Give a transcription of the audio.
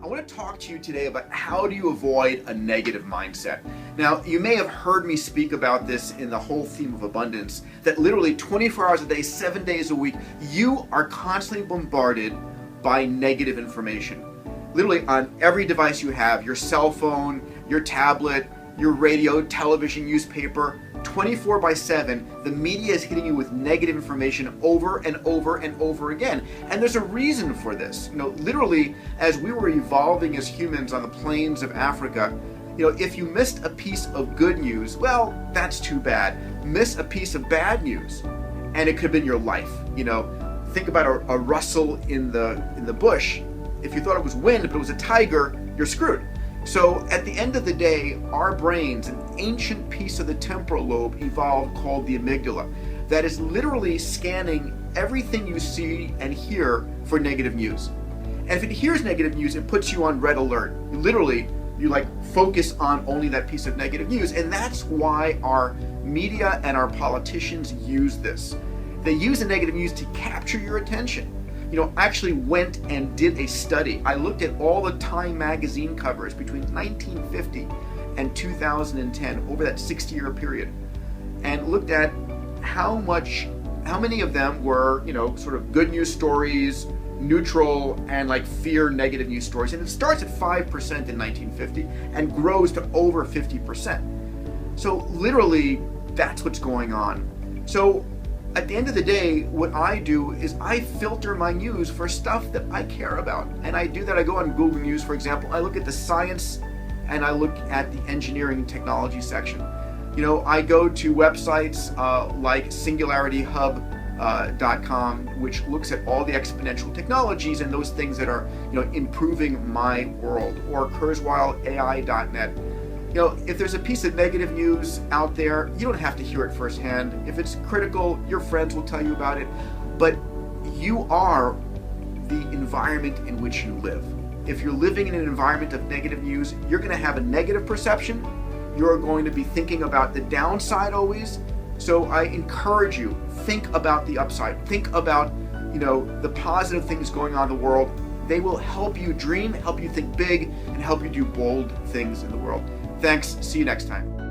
I want to talk to you today about how do you avoid a negative mindset. Now, you may have heard me speak about this in the whole theme of abundance, that literally 24 hours a day, 7 days a week, you are constantly bombarded by negative information. Literally on every device you have, your cell phone, your tablet, your radio, television, newspaper, 24/7, the media is hitting you with negative information over and over and over again. And there's a reason for this. Literally, as we were evolving as humans on the plains of Africa, if you missed a piece of good news, well, that's too bad. Miss a piece of bad news, and it could have been your life. Think about a rustle in the bush. If you thought it was wind, but it was a tiger, you're screwed. So at the end of the day, our brains, an ancient piece of the temporal lobe evolved called the amygdala, that is literally scanning everything you see and hear for negative news. And if it hears negative news, it puts you on red alert. You focus on only that piece of negative news. And that's why our media and our politicians use this. They use the negative news to capture your attention. I actually went and did a study. I looked at all the Time magazine covers between 1950 and 2010 over that 60-year period, and looked at how many of them were, sort of good news stories, neutral, and fear negative news stories. And it starts at 5% in 1950 and grows to over 50%. So literally, that's what's going on. So at the end of the day, what I do is I filter my news for stuff that I care about. And I do that. I go on Google News, for example. I look at the science and I look at the engineering and technology section. I go to websites like singularityhub.com, which looks at all the exponential technologies and those things that are, improving my world, or kurzweilai.net. If there's a piece of negative news out there, you don't have to hear it firsthand. If it's critical, your friends will tell you about it. But you are the environment in which you live. If you're living in an environment of negative news, you're going to have a negative perception. You're going to be thinking about the downside always. So I encourage you, think about the upside. Think about, the positive things going on in the world. They will help you dream, help you think big, and help you do bold things in the world. Thanks. See you next time.